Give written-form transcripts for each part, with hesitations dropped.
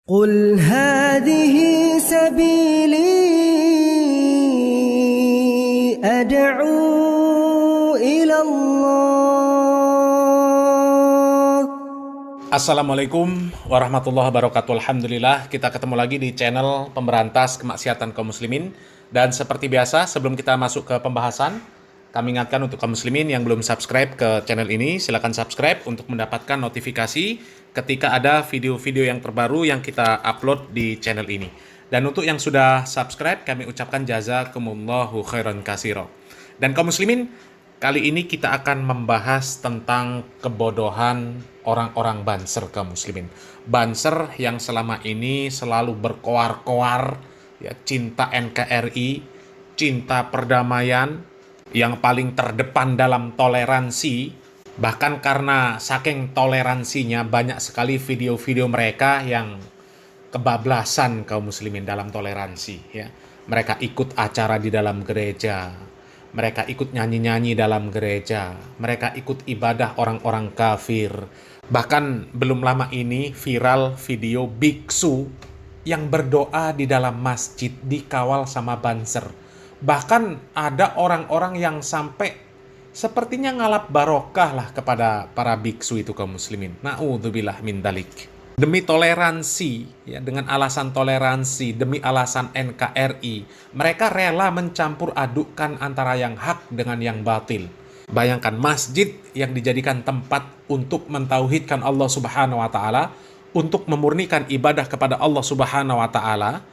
قل هذه سبيلي أدعو إلى الله. Assalamualaikum warahmatullahi wabarakatuh. Alhamdulillah, kita ketemu lagi di channel pemberantas kemaksiatan kaum muslimin. Dan seperti biasa, sebelum kita masuk ke pembahasan, kami ingatkan untuk kaum muslimin yang belum subscribe ke channel ini, silakan subscribe untuk mendapatkan notifikasi ketika ada video-video yang terbaru yang kita upload di channel ini. Dan untuk yang sudah subscribe, kami ucapkan jazakumullahu khairan katsira. Dan kaum muslimin, kali ini kita akan membahas tentang kebodohan orang-orang Banser kaum muslimin. Banser yang selama ini selalu berkoar-koar, ya, cinta NKRI, cinta perdamaian, yang paling terdepan dalam toleransi. Bahkan karena saking toleransinya, banyak sekali video-video mereka yang kebablasan kaum muslimin dalam toleransi, ya. Mereka ikut acara di dalam gereja, mereka ikut nyanyi-nyanyi dalam gereja, mereka ikut ibadah orang-orang kafir. Bahkan belum lama ini viral video biksu yang berdoa di dalam masjid dikawal sama Banser. Bahkan ada orang-orang yang sampai sepertinya ngalap barokah lah kepada para biksu itu kaum muslimin. Na'udzubillah min dalik. Demi toleransi, ya, dengan alasan toleransi, demi alasan NKRI, mereka rela mencampur adukkan antara yang hak dengan yang batil. Bayangkan masjid yang dijadikan tempat untuk mentauhidkan Allah Subhanahu wa taala, untuk memurnikan ibadah kepada Allah Subhanahu wa taala,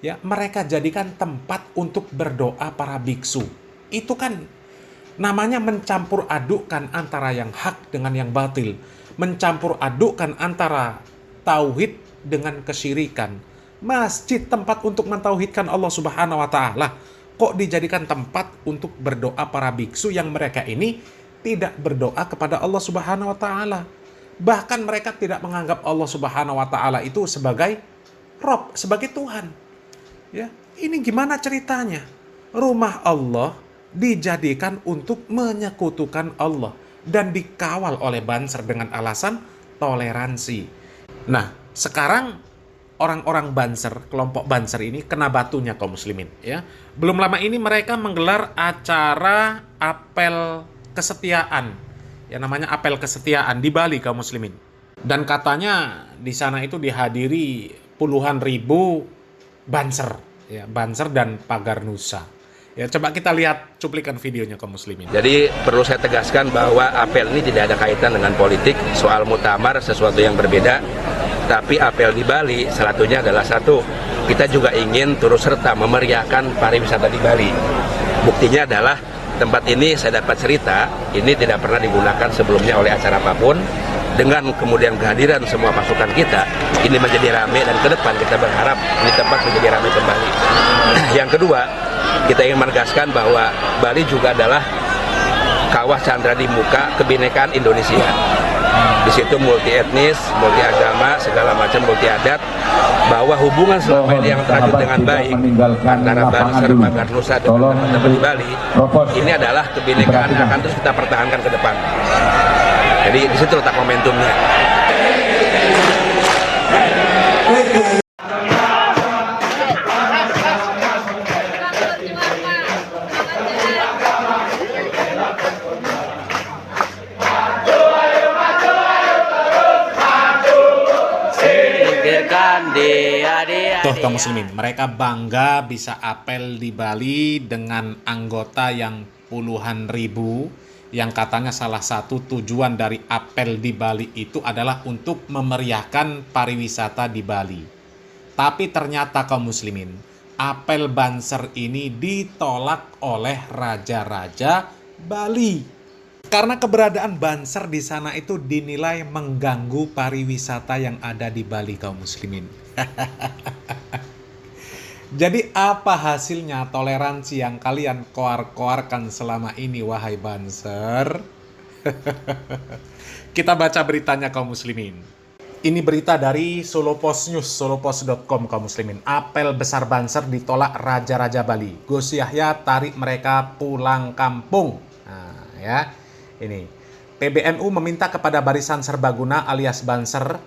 ya, mereka jadikan tempat untuk berdoa para biksu. Itu kan namanya mencampur adukkan antara yang hak dengan yang batil, mencampur adukkan antara tauhid dengan kesyirikan. Masjid tempat untuk mentauhidkan Allah Subhanahu wa taala, kok dijadikan tempat untuk berdoa para biksu yang mereka ini tidak berdoa kepada Allah Subhanahu wa taala. Bahkan mereka tidak menganggap Allah Subhanahu wa taala itu sebagai Rob, sebagai Tuhan. Ya, ini gimana ceritanya? Rumah Allah dijadikan untuk menyekutukan Allah dan dikawal oleh Banser dengan alasan toleransi. Nah, sekarang orang-orang Banser, kelompok Banser ini kena batunya kaum muslimin, ya. Belum lama ini mereka menggelar acara apel kesetiaan, ya, namanya apel kesetiaan di Bali kaum muslimin. Dan katanya di sana itu dihadiri puluhan ribu Banser, ya, Banser dan Pagar Nusa. Ya, coba kita lihat cuplikan videonya kaum muslimin. Jadi perlu saya tegaskan bahwa apel ini tidak ada kaitan dengan politik, soal muktamar sesuatu yang berbeda. Tapi apel di Bali salah satunya adalah satu, kita juga ingin turut serta memeriahkan pariwisata di Bali. Buktinya adalah tempat ini saya dapat cerita, ini tidak pernah digunakan sebelumnya oleh acara apapun. Dengan kemudian kehadiran semua pasukan kita, ini menjadi ramai dan ke depan kita berharap ini tempat menjadi ramai kembali. Yang kedua, kita ingin menegaskan bahwa Bali juga adalah kawah candra di muka kebinekaan Indonesia. Di situ multi etnis, multi agama, segala macam multi adat. Bahwa hubungan selama ini yang terjadi dengan baik antara Banser, Pagar Nusa dengan teman-teman di Bali, ini adalah kebinekaan yang akan terus kita pertahankan ke depan. Jadi di situ letak momentumnya. Tuh kaum muslimin, mereka bangga bisa apel di Bali dengan anggota yang puluhan ribu, yang katanya salah satu tujuan dari apel di Bali itu adalah untuk memeriahkan pariwisata di Bali. Tapi ternyata kaum muslimin, apel Banser ini ditolak oleh raja-raja Bali. Karena keberadaan Banser di sana itu dinilai mengganggu pariwisata yang ada di Bali kaum muslimin. Jadi apa hasilnya toleransi yang kalian koar-koarkan selama ini, wahai Banser? Kita baca beritanya kaum muslimin. Ini berita dari Solopost News, solopos.com kaum muslimin. Apel besar Banser ditolak raja-raja Bali. Gus Yahya tarik mereka pulang kampung. Nah, ya. Ini PBNU meminta kepada Barisan Serbaguna alias Banser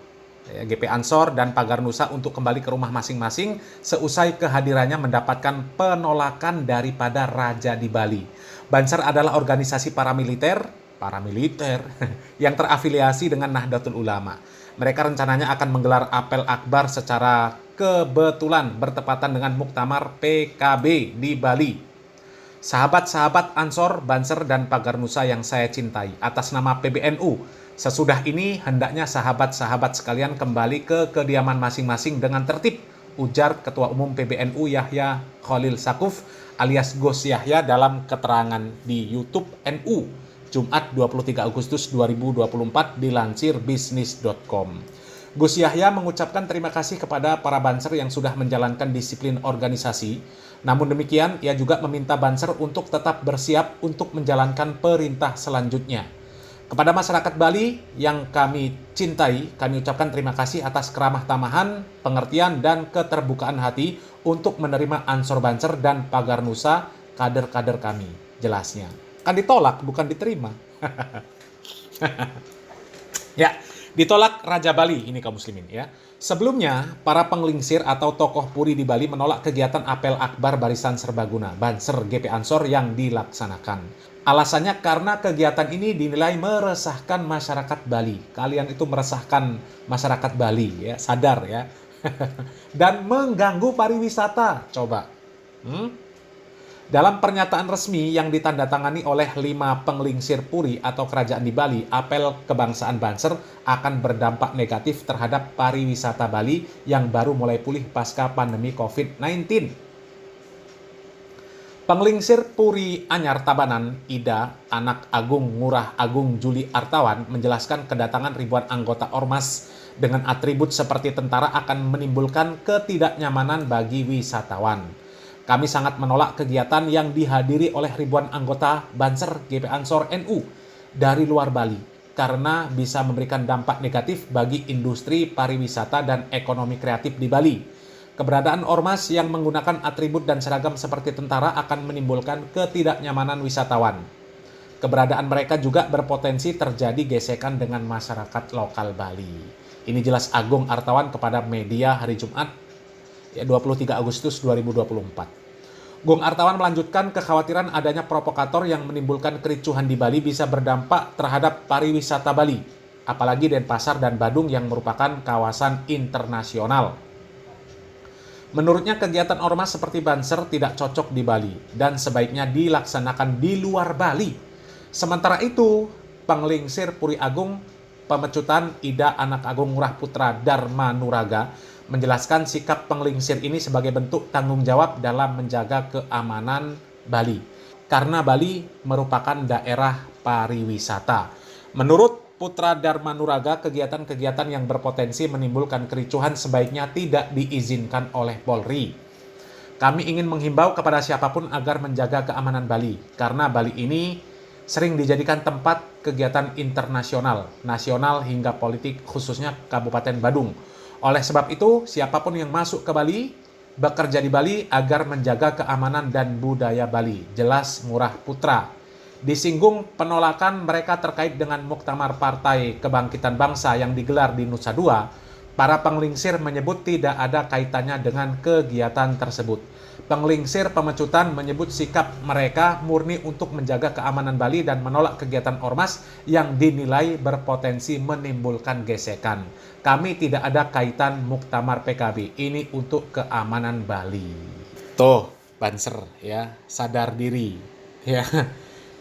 GP Ansor dan Pagar Nusa untuk kembali ke rumah masing-masing seusai kehadirannya mendapatkan penolakan daripada Raja di Bali. Banser adalah organisasi paramiliter yang terafiliasi dengan Nahdlatul Ulama. Mereka rencananya akan menggelar apel akbar secara kebetulan bertepatan dengan Muktamar PKB di Bali. Sahabat-sahabat Ansor, Banser, dan Pagar Nusa yang saya cintai, atas nama PBNU, sesudah ini hendaknya sahabat-sahabat sekalian kembali ke kediaman masing-masing dengan tertib, ujar Ketua Umum PBNU Yahya Khalil Sakuf alias Gus Yahya dalam keterangan di YouTube NU, Jumat 23 Agustus 2024 dilansir bisnis.com. Gus Yahya mengucapkan terima kasih kepada para Banser yang sudah menjalankan disiplin organisasi. Namun demikian, ia juga meminta Banser untuk tetap bersiap untuk menjalankan perintah selanjutnya. Kepada masyarakat Bali yang kami cintai, kami ucapkan terima kasih atas keramah tamahan, pengertian, dan keterbukaan hati untuk menerima Ansor Banser dan Pagar Nusa, kader-kader kami. Jelasnya. Kan ditolak, bukan diterima. Ya, ditolak Raja Bali ini kaum muslimin ya. Sebelumnya, para penglingsir atau tokoh puri di Bali menolak kegiatan apel akbar Barisan Serbaguna, Banser GP Ansor yang dilaksanakan. Alasannya karena kegiatan ini dinilai meresahkan masyarakat Bali. Kalian itu meresahkan masyarakat Bali ya, sadar ya. Dan mengganggu pariwisata. Coba. Dalam pernyataan resmi yang ditandatangani oleh 5 penglingsir puri atau kerajaan di Bali, apel kebangsaan Banser akan berdampak negatif terhadap pariwisata Bali yang baru mulai pulih pasca pandemi COVID-19. Penglingsir Puri Anyar Tabanan, Ida, anak Agung Ngurah Agung Juli Artawan, menjelaskan kedatangan ribuan anggota ormas dengan atribut seperti tentara akan menimbulkan ketidaknyamanan bagi wisatawan. Kami sangat menolak kegiatan yang dihadiri oleh ribuan anggota Banser GP Ansor NU dari luar Bali karena bisa memberikan dampak negatif bagi industri pariwisata dan ekonomi kreatif di Bali. Keberadaan ormas yang menggunakan atribut dan seragam seperti tentara akan menimbulkan ketidaknyamanan wisatawan. Keberadaan mereka juga berpotensi terjadi gesekan dengan masyarakat lokal Bali. Ini jelas Agung Artawan kepada media hari Jumat 23 Agustus 2024. Gung Artawan melanjutkan kekhawatiran adanya provokator yang menimbulkan kericuhan di Bali bisa berdampak terhadap pariwisata Bali, apalagi Denpasar dan Badung yang merupakan kawasan internasional. Menurutnya kegiatan ormas seperti Banser tidak cocok di Bali dan sebaiknya dilaksanakan di luar Bali. Sementara itu, Penglingsir Puri Agung Pemecutan Ida Anak Agung Ngurah Putra Dharma Nuraga menjelaskan sikap penglingsir ini sebagai bentuk tanggung jawab dalam menjaga keamanan Bali. Karena Bali merupakan daerah pariwisata. Menurut Putra Dharma Nuraga, kegiatan-kegiatan yang berpotensi menimbulkan kericuhan sebaiknya tidak diizinkan oleh Polri. Kami ingin menghimbau kepada siapapun agar menjaga keamanan Bali, karena Bali ini sering dijadikan tempat kegiatan internasional, nasional hingga politik khususnya Kabupaten Badung. Oleh sebab itu, siapapun yang masuk ke Bali, bekerja di Bali agar menjaga keamanan dan budaya Bali. Jelas Ngurah Putra. Disinggung penolakan mereka terkait dengan Muktamar Partai Kebangkitan Bangsa yang digelar di Nusa Dua, para penglingsir menyebut tidak ada kaitannya dengan kegiatan tersebut. Penglingsir Pemecutan menyebut sikap mereka murni untuk menjaga keamanan Bali dan menolak kegiatan ormas yang dinilai berpotensi menimbulkan gesekan. Kami tidak ada kaitan Muktamar PKB, ini untuk keamanan Bali. Tuh, Banser ya, sadar diri. Ya,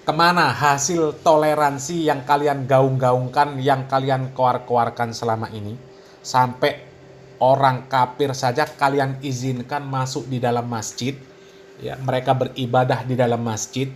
kemana hasil toleransi yang kalian gaung-gaungkan, yang kalian keluar-keluarkan selama ini? Sampai orang kafir saja kalian izinkan masuk di dalam masjid, ya, mereka beribadah di dalam masjid.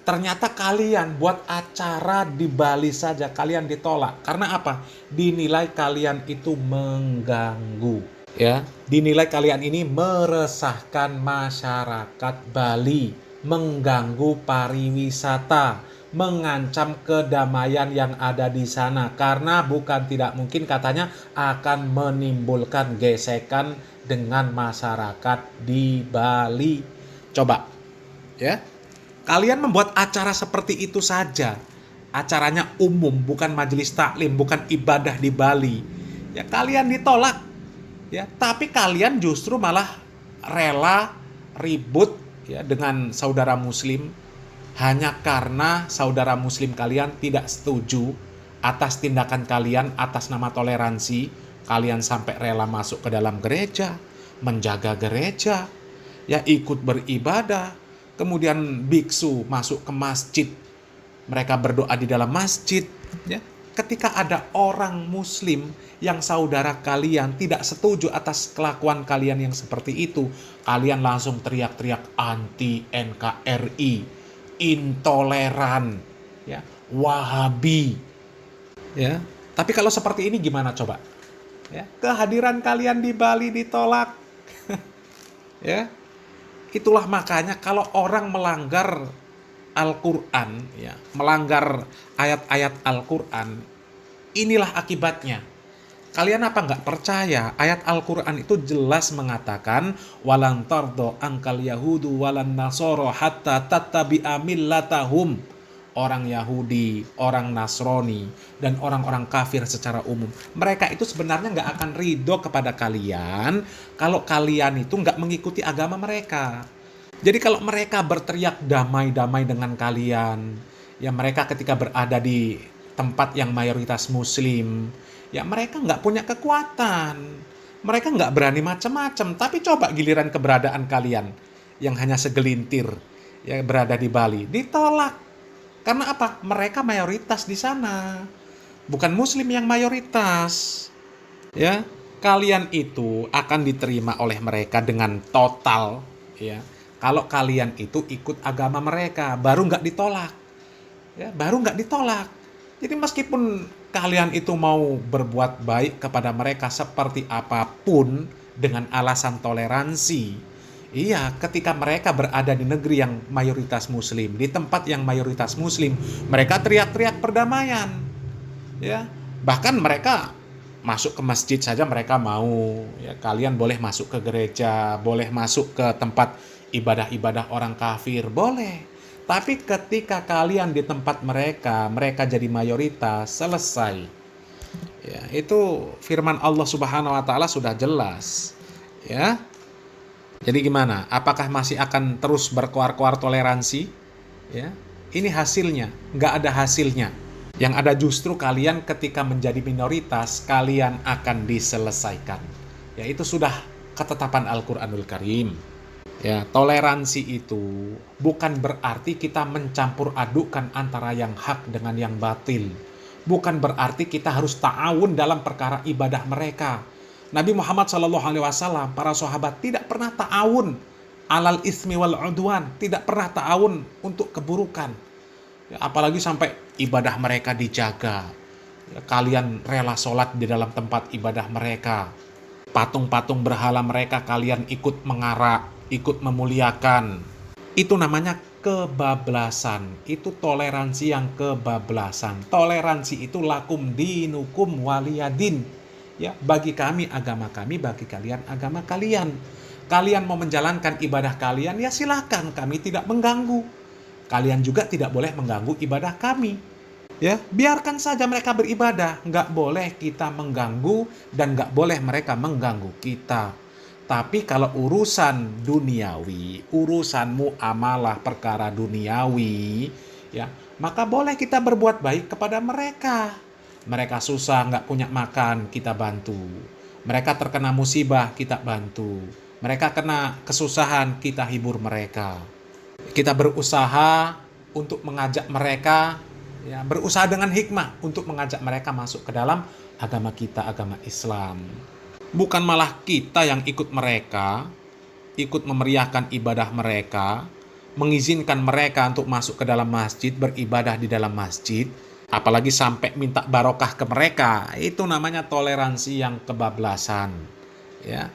Ternyata kalian buat acara di Bali saja kalian ditolak. Karena apa? Dinilai kalian itu mengganggu, ya. Dinilai kalian ini meresahkan masyarakat Bali, mengganggu pariwisata, mengancam kedamaian yang ada di sana karena bukan tidak mungkin katanya akan menimbulkan gesekan dengan masyarakat di Bali. Coba ya, kalian membuat acara seperti itu saja, acaranya umum, bukan majelis taklim, bukan ibadah di Bali, Ya, kalian ditolak. Ya, tapi kalian justru malah rela ribut ya dengan saudara muslim hanya karena saudara muslim kalian tidak setuju atas tindakan kalian atas nama toleransi. Kalian sampai rela masuk ke dalam gereja, menjaga gereja, ya ikut beribadah. Kemudian biksu masuk ke masjid, mereka berdoa di dalam masjid. Ya. Ketika ada orang muslim yang saudara kalian tidak setuju atas kelakuan kalian yang seperti itu, kalian langsung teriak-teriak anti NKRI, intoleran, ya, Wahabi. Ya. Tapi kalau seperti ini gimana coba? Ya, kehadiran kalian di Bali ditolak. Ya. Itulah makanya kalau orang melanggar Al-Quran, ya, melanggar ayat-ayat Al-Quran, inilah akibatnya. Kalian apa nggak percaya? Ayat Al-Quran itu jelas mengatakan walan tardo angkal yahudu walan nasoro hatta tattabi'a millatahum. Orang Yahudi, orang Nasrani, dan orang-orang kafir secara umum, mereka itu sebenarnya nggak akan ridho kepada kalian kalau kalian itu nggak mengikuti agama mereka. Jadi kalau mereka berteriak damai-damai dengan kalian, ya mereka ketika berada di tempat yang mayoritas muslim, ya mereka nggak punya kekuatan, mereka nggak berani macam-macam. Tapi coba giliran keberadaan kalian yang hanya segelintir ya berada di Bali, ditolak. Karena apa? Mereka mayoritas di sana. Bukan muslim yang mayoritas. Ya, kalian itu akan diterima oleh mereka dengan total, ya. Kalau kalian itu ikut agama mereka, baru nggak ditolak. Ya, baru nggak ditolak. Jadi meskipun kalian itu mau berbuat baik kepada mereka seperti apapun dengan alasan toleransi, iya, ketika mereka berada di negeri yang mayoritas muslim, di tempat yang mayoritas muslim, mereka teriak-teriak perdamaian. Ya, bahkan mereka masuk ke masjid saja mereka mau. Ya, kalian boleh masuk ke gereja, boleh masuk ke tempat ibadah-ibadah orang kafir, boleh. Tapi ketika kalian di tempat mereka, mereka jadi mayoritas, selesai. Ya, itu firman Allah Subhanahu wa taala sudah jelas. Ya. Jadi gimana? Apakah masih akan terus berkoar-koar toleransi? Ya, ini hasilnya. Nggak ada hasilnya. Yang ada justru kalian ketika menjadi minoritas, kalian akan diselesaikan. Ya, itu sudah ketetapan Al-Quranul Karim. Ya, toleransi itu bukan berarti kita mencampur adukkan antara yang hak dengan yang batil. Bukan berarti kita harus ta'awun dalam perkara ibadah mereka. Nabi Muhammad SAW, para sahabat tidak pernah ta'awun alal ismi wal udwan, tidak pernah ta'awun untuk keburukan. Ya, apalagi sampai ibadah mereka dijaga. Ya, kalian rela sholat di dalam tempat ibadah mereka. Patung-patung berhala mereka kalian ikut mengarak, ikut memuliakan. Itu namanya kebablasan. Itu toleransi yang kebablasan. Toleransi itu lakum dinukum waliyadin. Ya, bagi kami agama kami, bagi kalian agama kalian. Kalian mau menjalankan ibadah kalian, ya silakan, kami tidak mengganggu. Kalian juga tidak boleh mengganggu ibadah kami. Ya, biarkan saja mereka beribadah, nggak boleh kita mengganggu dan nggak boleh mereka mengganggu kita. Tapi kalau urusan duniawi, urusan muamalah perkara duniawi, ya, maka boleh kita berbuat baik kepada mereka. Mereka susah, nggak punya makan, kita bantu. Mereka terkena musibah, kita bantu. Mereka kena kesusahan, kita hibur mereka. Kita berusaha untuk mengajak mereka, ya, berusaha dengan hikmah untuk mengajak mereka masuk ke dalam agama kita, agama Islam. Bukan malah kita yang ikut mereka, ikut memeriahkan ibadah mereka, mengizinkan mereka untuk masuk ke dalam masjid, beribadah di dalam masjid, apalagi sampai minta barokah ke mereka. Itu namanya toleransi yang kebablasan. Ya,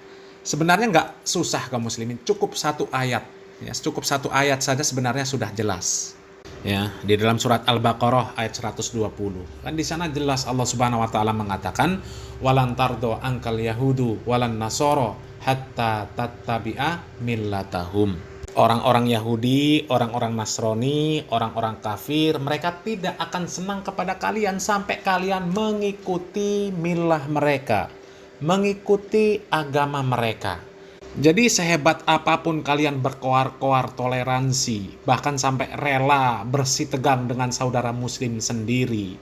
sebenarnya nggak susah kaum muslimin, cukup satu ayat. Ya, cukup satu ayat saja sebenarnya sudah jelas. Ya, di dalam surat Al-Baqarah ayat 120. Kan di sana jelas Allah Subhanahu wa taala mengatakan walan tardo angkal yahudu walan nasoro hatta tattabi'a millatahum. Orang-orang Yahudi, orang-orang Nasrani, orang-orang kafir, mereka tidak akan senang kepada kalian sampai kalian mengikuti milah mereka, mengikuti agama mereka. Jadi sehebat apapun kalian berkoar-koar toleransi, bahkan sampai rela bersitegang dengan saudara muslim sendiri,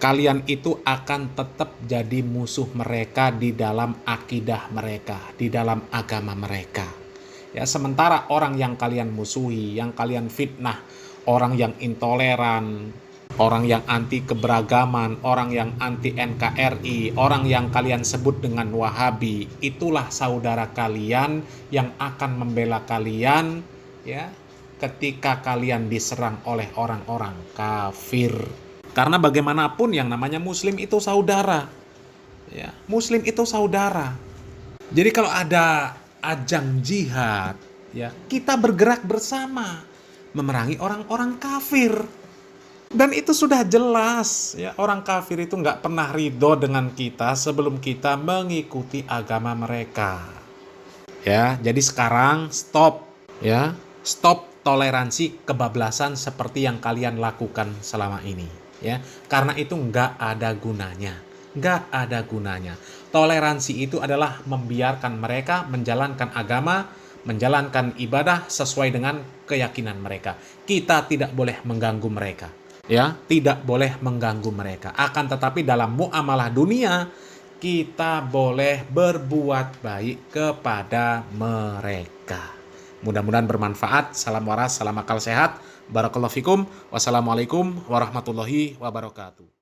kalian itu akan tetap jadi musuh mereka di dalam akidah mereka, di dalam agama mereka. Ya, sementara orang yang kalian musuhi, yang kalian fitnah, orang yang intoleran, orang yang anti keberagaman, orang yang anti NKRI, orang yang kalian sebut dengan Wahabi, itulah saudara kalian yang akan membela kalian ya ketika kalian diserang oleh orang-orang kafir. Karena bagaimanapun yang namanya muslim itu saudara. Ya, muslim itu saudara. Jadi kalau ada ajang jihad, ya, kita bergerak bersama memerangi orang-orang kafir. Dan itu sudah jelas, ya, orang kafir itu nggak pernah ridho dengan kita sebelum kita mengikuti agama mereka. Ya, jadi sekarang stop, ya, stop toleransi kebablasan seperti yang kalian lakukan selama ini, ya, karena itu nggak ada gunanya. Nggak ada gunanya. Toleransi itu adalah membiarkan mereka menjalankan agama, menjalankan ibadah sesuai dengan keyakinan mereka. Kita tidak boleh mengganggu mereka. Ya, tidak boleh mengganggu mereka. Akan tetapi dalam muamalah dunia, kita boleh berbuat baik kepada mereka. Mudah-mudahan bermanfaat. Salam waras, salam akal sehat. Barakallahu fikum. Wassalamualaikum warahmatullahi wabarakatuh.